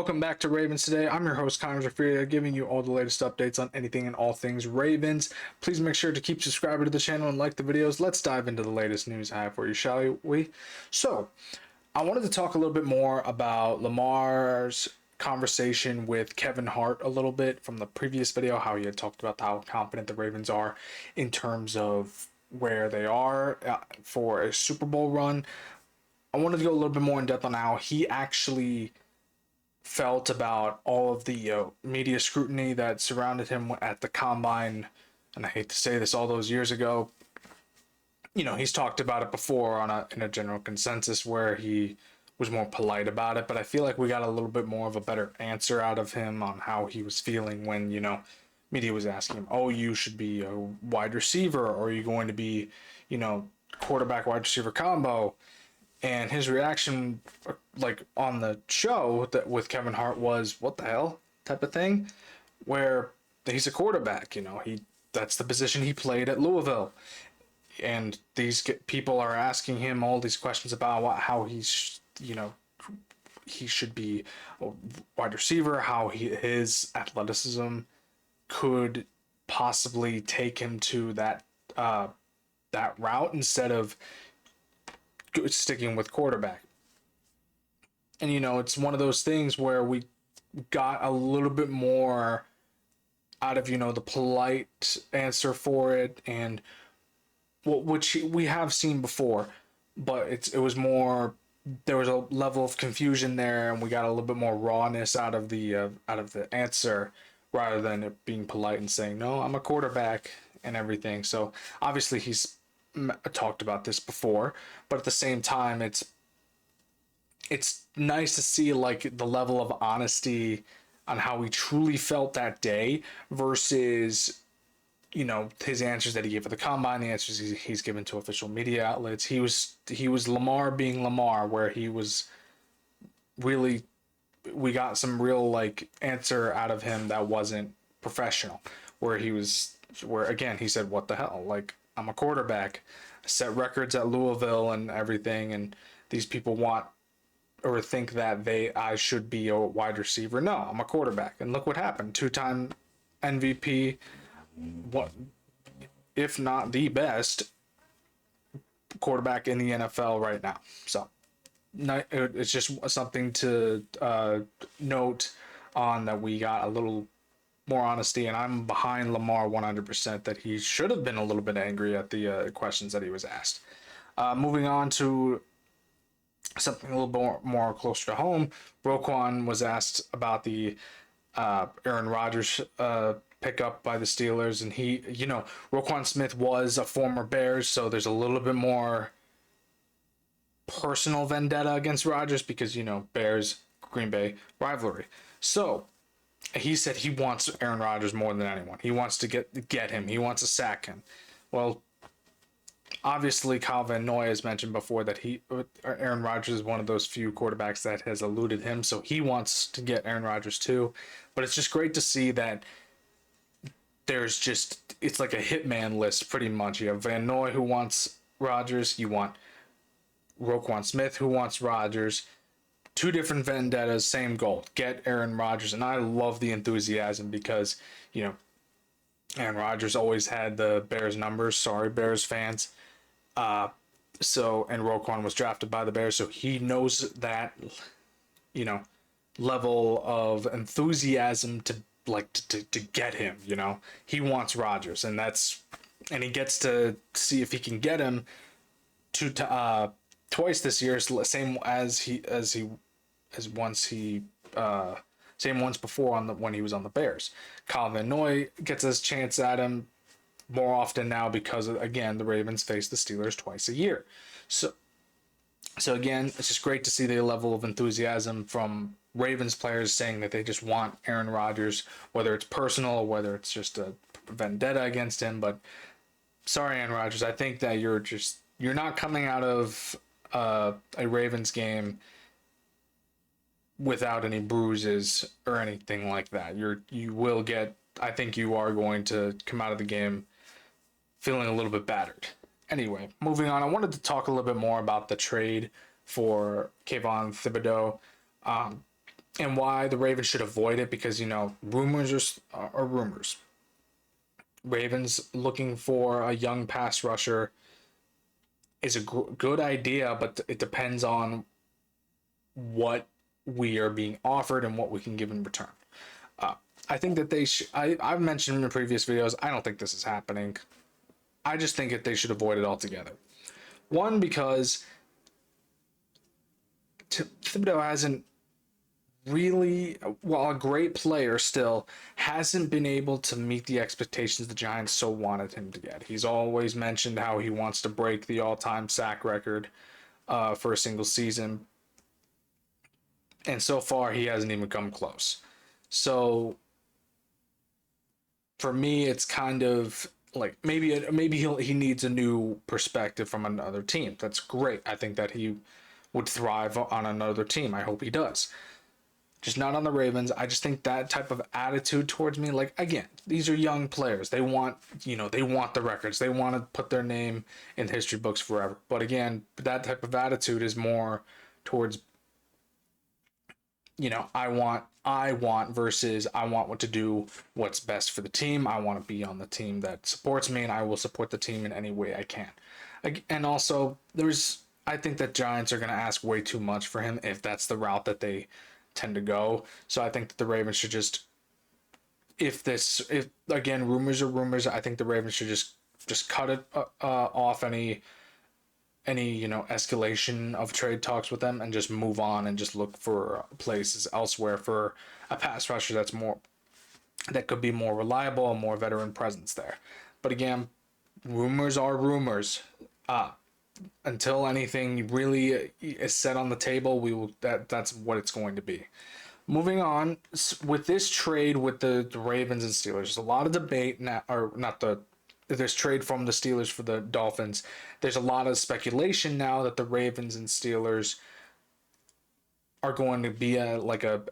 Welcome back to Ravens Today. I'm your host, Connor Gioffreda, giving you all the latest updates on anything and all things Ravens. Please make sure to keep subscribing to the channel and like the videos. Let's dive into the latest news I have for you, shall we? So, I wanted to talk a little bit more about Lamar's conversation with Kevin Hart a little bit from the previous video, how he had talked about how confident the Ravens are in terms of where they are for a Super Bowl run. I wanted to go a little bit more in depth on how he actually felt about all of the media scrutiny that surrounded him at the combine. And I hate to say this, all those years ago. He's talked about it before in a general consensus where he was more polite about it, but I feel like we got a little bit more of a better answer out of him on how he was feeling when, media was asking him, oh, you should be a wide receiver, or are you going to be, quarterback wide receiver combo? And his reaction, like on the show that with Kevin Hart, was "What the hell?" type of thing, where he's a quarterback. That's the position he played at Louisville, and these people are asking him all these questions about how he should be a wide receiver, how his athleticism could possibly take him to that route instead of sticking with quarterback. And it's one of those things where we got a little bit more out of the polite answer for it, and which we have seen before, but it was more, there was a level of confusion there, and we got a little bit more rawness out of the answer rather than it being polite and saying, no, I'm a quarterback and everything. So obviously he's talked about this before, but at the same time, it's nice to see like the level of honesty on how he truly felt that day versus his answers that he gave at the combine, the answers he's given to official media outlets. He was Lamar being Lamar, where he was really, we got some real like answer out of him that wasn't professional, where again he said, what the hell, like, I'm a quarterback, I set records at Louisville and everything, and these people want or think that I should be a wide receiver. No, I'm a quarterback. And look what happened. 2-time MVP, what if not the best quarterback in the NFL right now. So it's just something to note on, that we got a little more honesty, and I'm behind Lamar 100% that he should have been a little bit angry at the questions that he was asked. Moving on to something a little more closer to home, Roquan was asked about the Aaron Rodgers pickup by the Steelers, and Roquan Smith was a former Bears, so there's a little bit more personal vendetta against Rodgers because Bears Green Bay rivalry. So he said he wants Aaron Rodgers more than anyone. He wants to get him. He wants to sack him. Well, obviously, Kyle Van Noy has mentioned before that Aaron Rodgers is one of those few quarterbacks that has eluded him, so he wants to get Aaron Rodgers too. But it's just great to see that it's like a hitman list pretty much. You have Van Noy who wants Rodgers, you want Roquan Smith who wants Rodgers. Two different vendettas, same goal: get Aaron Rodgers. And I love the enthusiasm because Aaron Rodgers always had the Bears numbers. Sorry, Bears fans. And Roquan was drafted by the Bears, so he knows that level of enthusiasm to get him. He wants Rodgers, and he gets to see if he can get him twice this year, same once before when he was on the Bears. Kyle Van Noy gets his chance at him more often now because again, the Ravens face the Steelers twice a year. So again, it's just great to see the level of enthusiasm from Ravens players saying that they just want Aaron Rodgers, whether it's personal or whether it's just a vendetta against him. But sorry, Aaron Rodgers, I think that you're not coming out of a Ravens game without any bruises or anything like that. I think you are going to come out of the game feeling a little bit battered. Anyway, moving on, I wanted to talk a little bit more about the trade for Thibodeaux. and why the Ravens should avoid it, because, rumors are rumors. Ravens looking for a young pass rusher is a good idea, but it depends on what we are being offered and what we can give in return. I think that they should. I've mentioned in previous videos, I don't think this is happening. I just think that they should avoid it altogether. One, because Thibodeaux hasn't really, while a great player still, hasn't been able to meet the expectations the Giants so wanted him to get. He's always mentioned how he wants to break the all-time sack record for a single season. And so far, he hasn't even come close. So for me, it's kind of like maybe he needs a new perspective from another team. That's great. I think that he would thrive on another team. I hope he does. Just not on the Ravens. I just think that type of attitude towards me, like, again, these are young players. They want, they want the records. They want to put their name in history books forever. But again, that type of attitude is more towards, I want versus I want what to do what's best for the team. I want to be on the team that supports me, and I will support the team in any way I can. And also, I think that Giants are going to ask way too much for him if that's the route that they tend to go. So I think that the Ravens should just, if again, rumors are rumors, I think the Ravens should just cut it off any escalation of trade talks with them and just move on and just look for places elsewhere for a pass rusher that could be more reliable and more veteran presence there. But again, rumors are rumors. Until anything really is set on the table, that's what it's going to be. Moving on with this trade with the Ravens and Steelers, there's a lot of debate now, or not this trade from the Steelers for the Dolphins. There's a lot of speculation now that the Ravens and Steelers are going to be a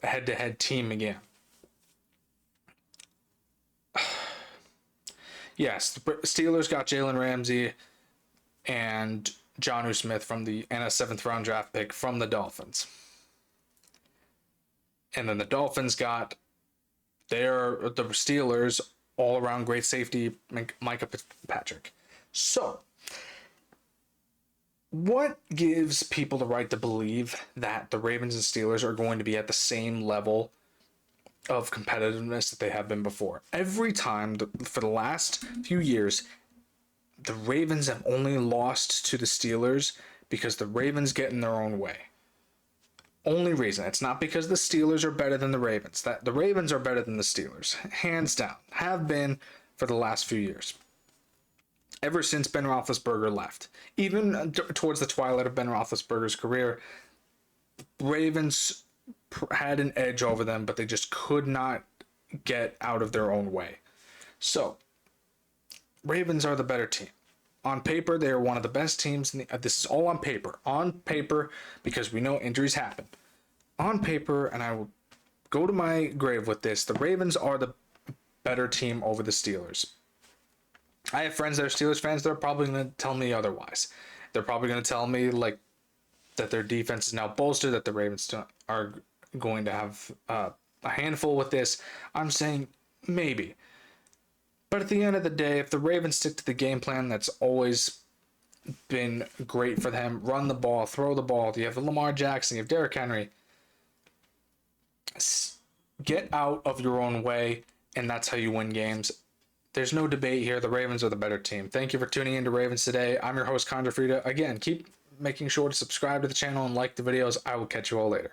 head-to-head team again. Yes, the Steelers got Jalen Ramsey and Jonnu Smith and a 7th round draft pick from the Dolphins. And then the Dolphins got the Steelers all around great safety, Micah Patrick. So, what gives people the right to believe that the Ravens and Steelers are going to be at the same level of competitiveness that they have been before? Every time for the last few years, the Ravens have only lost to the Steelers because the Ravens get in their own way. Only reason. It's not because the Steelers are better than the Ravens. That the Ravens are better than the Steelers. Hands down. Have been for the last few years. Ever since Ben Roethlisberger left. Even towards the twilight of Ben Roethlisberger's career, Ravens had an edge over them, but they just could not get out of their own way. So, Ravens are the better team. On paper, they are one of the best teams. This is all on paper. On paper, because we know injuries happen. On paper, and I will go to my grave with this, the Ravens are the better team over the Steelers. I have friends that are Steelers fans. They're probably going to tell me otherwise. They're probably going to tell me that their defense is now bolstered, that the Ravens are going to have a handful with this. I'm saying maybe. But at the end of the day, if the Ravens stick to the game plan that's always been great for them, run the ball, throw the ball, you have Lamar Jackson, you have Derrick Henry, get out of your own way, and that's how you win games. There's no debate here. The Ravens are the better team. Thank you for tuning in to Ravens Today. I'm your host, Connor Gioffreda. Again, keep making sure to subscribe to the channel and like the videos. I will catch you all later.